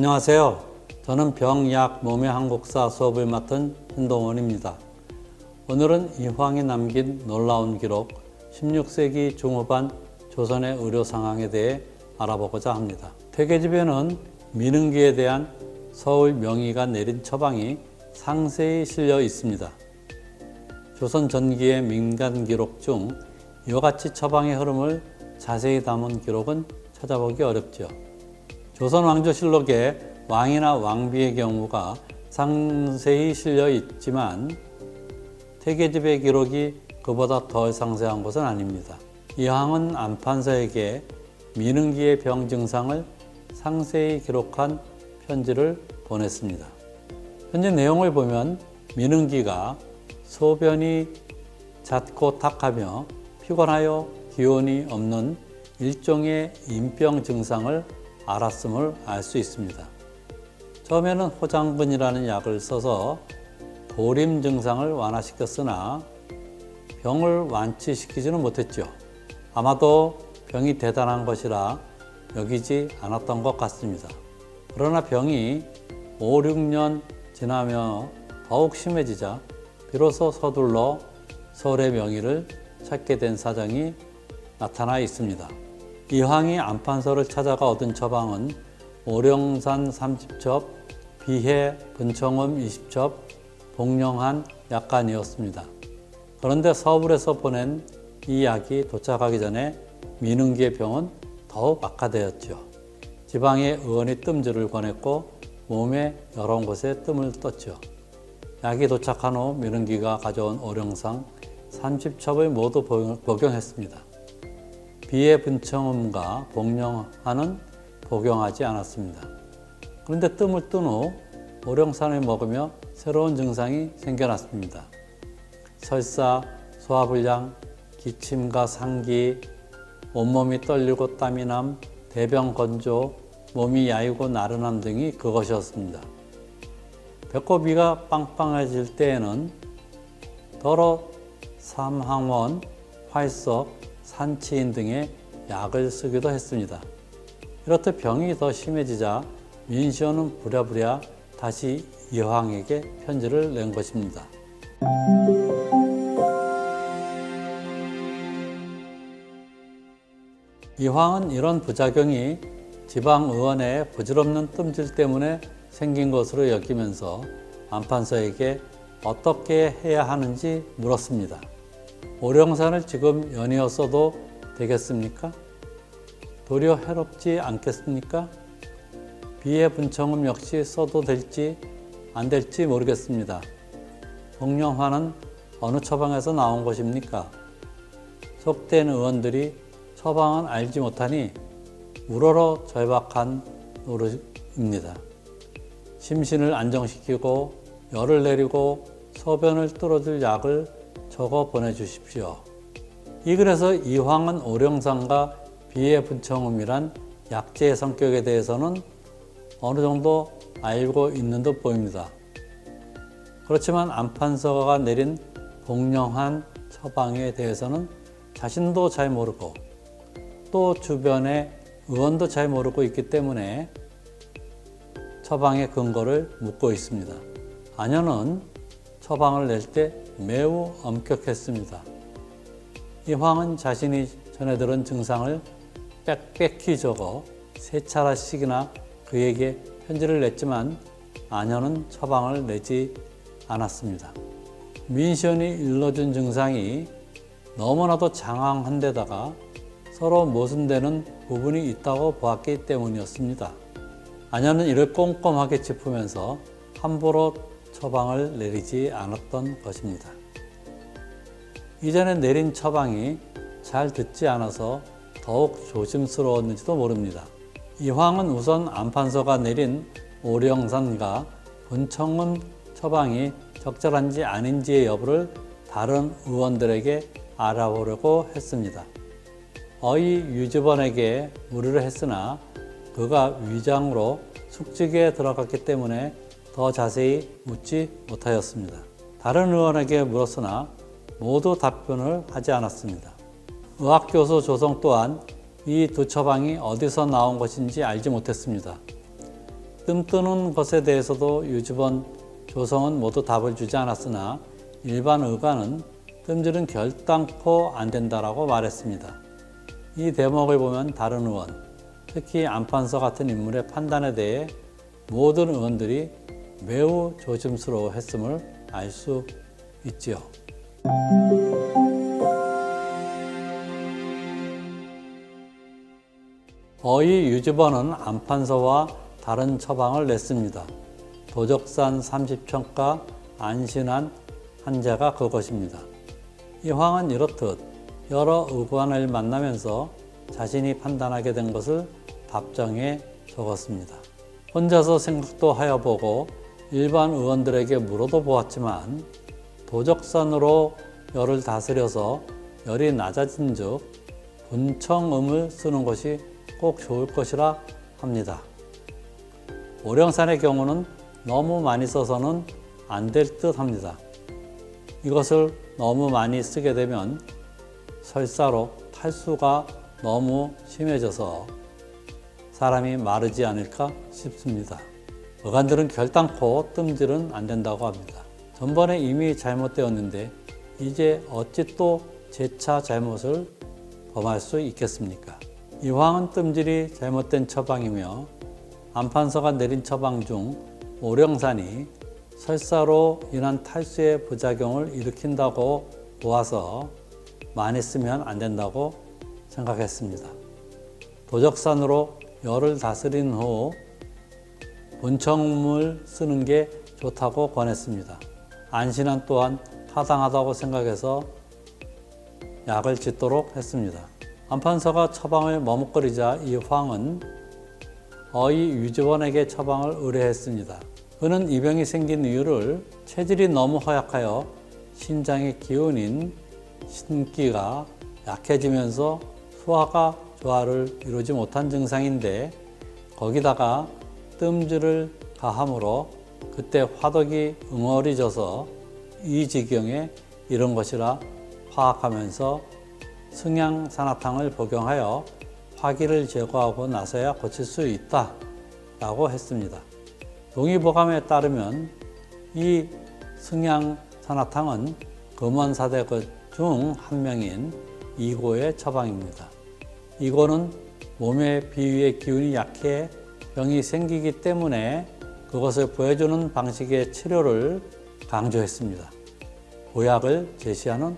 안녕하세요. 저는 병약 몸의 한국사 수업을 맡은 신동원입니다. 오늘은 이황이 남긴 놀라운 기록 16세기 중후반 조선의 의료 상황에 대해 알아보고자 합니다. 퇴계집에는 민흥기에 대한 서울 명의가 내린 처방이 상세히 실려 있습니다. 조선 전기의 민간 기록 중 이와 같이 처방의 흐름을 자세히 담은 기록은 찾아보기 어렵죠. 조선 왕조실록에 왕이나 왕비의 경우가 상세히 실려 있지만 퇴계집의 기록이 그보다 더 상세한 것은 아닙니다. 이황은 안판서에게 민흥기의 병 증상을 상세히 기록한 편지를 보냈습니다. 편지 내용을 보면 민흥기가 소변이 잦고 탁하며 피곤하여 기운이 없는 일종의 인병 증상을 알았음을 알 수 있습니다. 처음에는 호장근이라는 약을 써서 도림 증상을 완화시켰으나 병을 완치시키지는 못했죠. 아마도 병이 대단한 것이라 여기지 않았던 것 같습니다. 그러나 병이 5, 6년 지나며 더욱 심해지자 비로소 서둘러 서울의 명의를 찾게 된 사정이 나타나 있습니다. 이황이 안판서를 찾아가 얻은 처방은 오령산 30첩, 비해 근청음 20첩, 복령한 약간이었습니다. 그런데 서울에서 보낸 이 약이 도착하기 전에 민흥기의 병은 더욱 악화되었죠. 지방의 의원이 뜸질을 권했고 몸의 여러 곳에 뜸을 떴죠. 약이 도착한 후 민흥기가 가져온 오령상 30첩을 모두 복용했습니다. 비의 분청음과 복령하는 복용하지 않았습니다. 그런데 뜸을 뜬 후 오령산을 먹으며 새로운 증상이 생겨났습니다. 설사, 소화불량, 기침과 상기, 온몸이 떨리고 땀이 남, 대변 건조, 몸이 야이고 나른함 등이 그것이었습니다. 배꼽이가 빵빵해질 때에는 더러 삼항원, 활석, 산치인 등의 약을 쓰기도 했습니다. 이렇듯 병이 더 심해지자 민시호는 부랴부랴 다시 이황에게 편지를 낸 것입니다. 이황은 이런 부작용이 지방의원의 부질없는 뜸질 때문에 생긴 것으로 여기면서 안판서에게 어떻게 해야 하는지 물었습니다. 오령산을 지금 연이어 써도 되겠습니까? 도리어 해롭지 않겠습니까? 비의 분청음 역시 써도 될지 안 될지 모르겠습니다. 복령화는 어느 처방에서 나온 것입니까? 속된 의원들이 처방은 알지 못하니 우러러 절박한 노릇입니다. 심신을 안정시키고 열을 내리고 소변을 뚫어줄 약을 적어 보내주십시오. 이 글에서 이황은 오령산과 비의 분청음이란 약재의 성격에 대해서는 어느 정도 알고 있는 듯 보입니다. 그렇지만 안판서가 내린 복령한 처방에 대해서는 자신도 잘 모르고 또 주변의 의원도 잘 모르고 있기 때문에 처방의 근거를 묻고 있습니다. 안현은 처방을 낼 때 매우 엄격했습니다. 이황은 자신이 전해 들은 증상을 빽빽히 적어 3차례씩이나 그에게 편지를 냈지만 안현은 처방을 내지 않았습니다. 민시온이 일러준 증상이 너무나도 장황한 데다가 서로 모순되는 부분이 있다고 보았기 때문이었습니다. 안현은 이를 꼼꼼하게 짚으면서 함부로 처방을 내리지 않았던 것입니다. 이전에 내린 처방이 잘 듣지 않아서 더욱 조심스러웠는지도 모릅니다. 이황은 우선 안판서가 내린 오령산과 분청음 처방이 적절한지 아닌지의 여부를 다른 의원들에게 알아보려고 했습니다. 어이 유지번에게 문의를 했으나 그가 위장으로 숙직에 들어갔기 때문에 더 자세히 묻지 못하였습니다. 다른 의원에게 물었으나 모두 답변을 하지 않았습니다. 의학교수 조성 또한 이 두 처방이 어디서 나온 것인지 알지 못했습니다. 뜸 뜨는 것에 대해서도 유주본, 조성은 모두 답을 주지 않았으나 일반 의관은 뜸질은 결단코 안 된다라고 말했습니다. 이 대목을 보면 다른 의원, 특히 안판서 같은 인물의 판단에 대해 모든 의원들이 매우 조심스러워했음을 알 수 있지요. 어이 유주본은 안판서와 다른 처방을 냈습니다. 도적산 30천가 안신한 한자가 그것입니다. 이황은 이렇듯 여러 의관을 만나면서 자신이 판단하게 된 것을 답장에 적었습니다. 혼자서 생각도 하여보고 일반 의원들에게 물어도 보았지만 도적산으로 열을 다스려서 열이 낮아진 즉 분청음을 쓰는 것이 꼭 좋을 것이라 합니다. 오령산의 경우는 너무 많이 써서는 안 될 듯 합니다. 이것을 너무 많이 쓰게 되면 설사로 탈수가 너무 심해져서 사람이 마르지 않을까 싶습니다. 의관들은 결단코 뜸질은 안 된다고 합니다. 전번에 이미 잘못되었는데 이제 어찌 또 재차 잘못을 범할 수 있겠습니까? 이황은 뜸질이 잘못된 처방이며 안판서가 내린 처방 중 오령산이 설사로 인한 탈수의 부작용을 일으킨다고 보아서 많이 쓰면 안 된다고 생각했습니다. 도적산으로 열을 다스린 후 분청음을 쓰는 게 좋다고 권했습니다. 안신한 또한 타당하다고 생각해서 약을 짓도록 했습니다. 안판서가 처방을 머뭇거리자 이황은 어이 유주본에게 처방을 의뢰했습니다. 그는 이 병이 생긴 이유를 체질이 너무 허약하여 신장의 기운인 신기가 약해지면서 소화가 조화를 이루지 못한 증상인데 거기다가 뜸질을 가함으로 그때 화덕이 응어리져서 이 지경에 이른 것이라 파악하면서 승양산화탕을 복용하여 화기를 제거하고 나서야 고칠 수 있다 라고 했습니다. 동의보감에 따르면 이 승양산화탕은 금원사대 중 한 명인 이고의 처방입니다. 이고는 몸의 비위의 기운이 약해 병이 생기기 때문에 그것을 보여주는 방식의 치료를 강조했습니다. 보약을 제시하는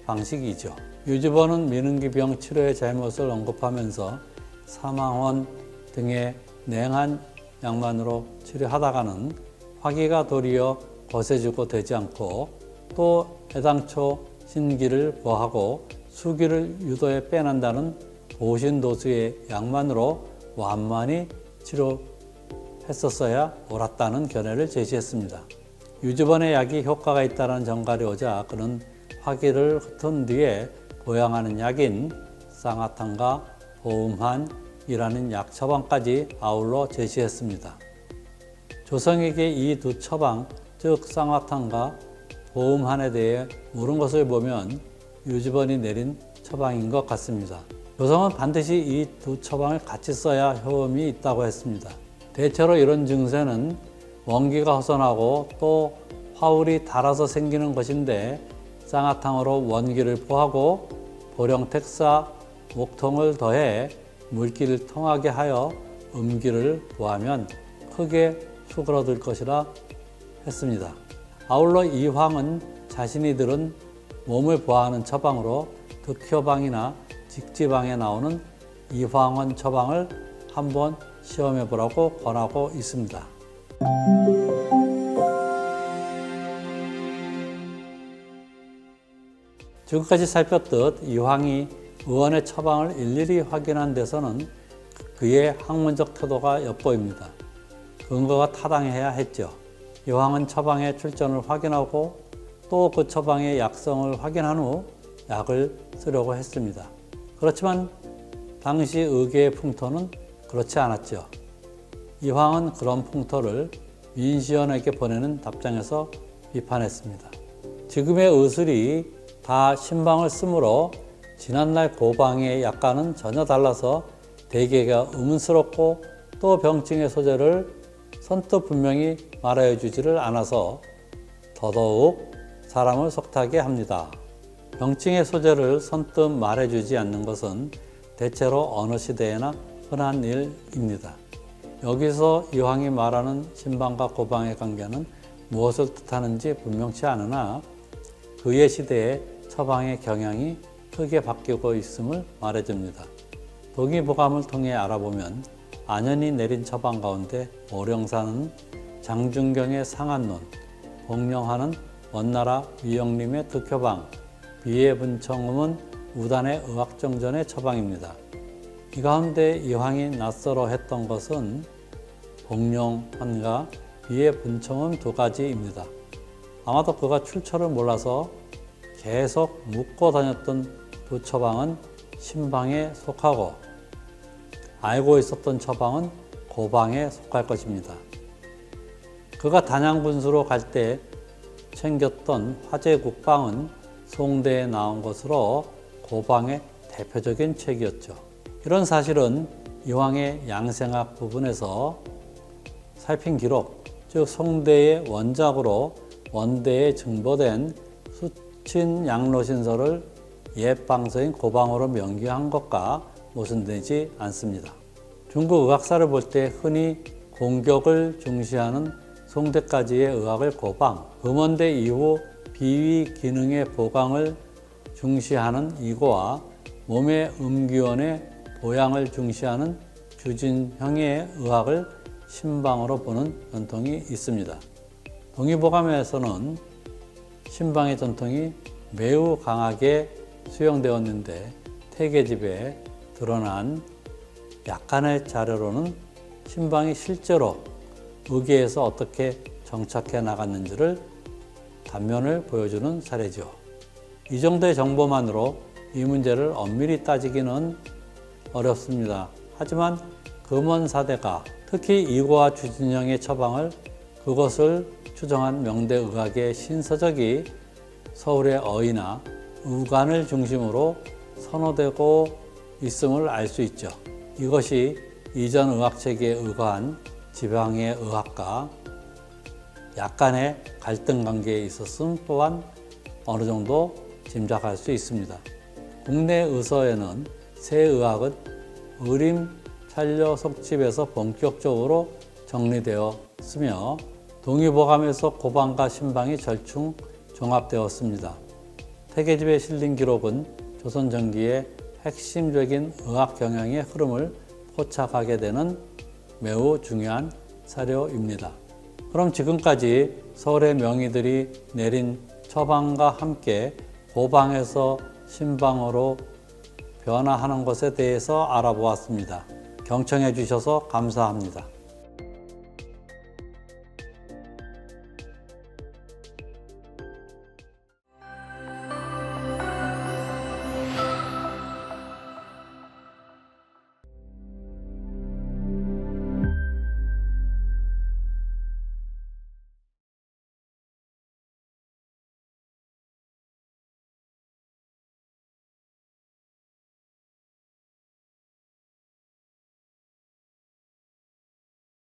방식이죠. 유주본은 미능기병 치료의 잘못을 언급하면서 사망원 등의 냉한 약만으로 치료하다가는 화기가 도리어 거세지고 되지 않고 또 애당초 신기를 보하고 수기를 유도해 빼낸다는 보신도수의 약만으로 완만히 치료했었어야 옳았다는 견해를 제시했습니다. 유주본의 약이 효과가 있다는 정갈이 오자 그는 화기를 흩은 뒤에 보양하는 약인 쌍화탕과 보음한이라는 약 처방까지 아울러 제시했습니다. 조성에게 이 두 처방, 즉 쌍화탕과 보음한에 대해 물은 것을 보면 유주본이 내린 처방인 것 같습니다. 조성은 반드시 이 두 처방을 같이 써야 효험이 있다고 했습니다. 대체로 이런 증세는 원기가 허선하고 또 화울이 달아서 생기는 것인데 쌍화탕으로 원기를 포하고 보령택사 목통을 더해 물기를 통하게 하여 음기를 보하면 크게 수그러들 것이라 했습니다. 아울러 이황은 자신이 들은 몸을 보하는 처방으로 득효방이나 직지방에 나오는 이황원 처방을 한번 시험해 보라고 권하고 있습니다. 지금까지 살폈듯 이황이 의원의 처방을 일일이 확인한 데서는 그의 학문적 태도가 엿보입니다. 근거가 타당해야 했죠. 이황은 처방의 출전을 확인하고 또 그 처방의 약성을 확인한 후 약을 쓰려고 했습니다. 그렇지만 당시 의계의 풍토는 그렇지 않았죠. 이황은 그런 풍토를 민시연에게 보내는 답장에서 비판했습니다. 지금의 의술이 다 신방을 쓰므로 지난날 고방의 약과는 전혀 달라서 대개가 의문스럽고 또 병증의 소재를 선뜻 분명히 말하여 주지를 않아서 더더욱 사람을 속타게 합니다. 병증의 소재를 선뜻 말해주지 않는 것은 대체로 어느 시대에나 흔한 일입니다. 여기서 이황이 말하는 신방과 고방의 관계는 무엇을 뜻하는지 분명치 않으나 그의 시대에 처방의 경향이 크게 바뀌고 있음을 말해줍니다. 동의보감을 통해 알아보면 안현이 내린 처방 가운데 오령사는 장준경의 상한론, 복령하는 원나라 위영림의 득효방, 비해분청음은 우단의 의학정전의 처방입니다. 이 가운데 이황이 낯설어 했던 것은 복령한과 비해분청음 두 가지입니다. 아마도 그가 출처를 몰라서 계속 묻고 다녔던 두 처방은 신방에 속하고 알고 있었던 처방은 고방에 속할 것입니다. 그가 단양군수로 갈 때 챙겼던 화제국방은 송대에 나온 것으로 고방의 대표적인 책이었죠. 이런 사실은 이황의 양생학 부분에서 살핀 기록, 즉 송대의 원작으로 원대에 증보된 수친양로신서를 옛 방서인 고방으로 명기한 것과 모순되지 않습니다. 중국 의학사를 볼 때 흔히 공격을 중시하는 송대까지의 의학을 고방, 금원대 이후 비위 기능의 보강을 중시하는 이고와 몸의 음기원의 보양을 중시하는 주진형의 의학을 신방으로 보는 전통이 있습니다. 동의보감에서는 신방의 전통이 매우 강하게 수용되었는데 태계집에 드러난 약간의 자료로는 신방이 실제로 의계에서 어떻게 정착해 나갔는지를 단면을 보여주는 사례죠. 이 정도의 정보만으로 이 문제를 엄밀히 따지기는 어렵습니다. 하지만 금원사대가 특히 이고와 주진영의 처방을 그것을 추정한 명대의학의 신서적이 서울의 어이나 의관을 중심으로 선호되고 있음을 알 수 있죠. 이것이 이전 의학체계에 의거한 지방의 의학과 약간의 갈등 관계에 있었음 또한 어느 정도 짐작할 수 있습니다. 국내 의서에는 새의학은 의림 찬려 속집에서 본격적으로 정리되었으며 동의보감에서 고방과 신방이 절충 종합되었습니다. 태계집에 실린 기록은 조선 전기의 핵심적인 의학 경향의 흐름을 포착하게 되는 매우 중요한 사료입니다. 그럼 지금까지 서울의 명의들이 내린 처방과 함께 고방에서 신방으로 변화하는 것에 대해서 알아보았습니다. 경청해 주셔서 감사합니다.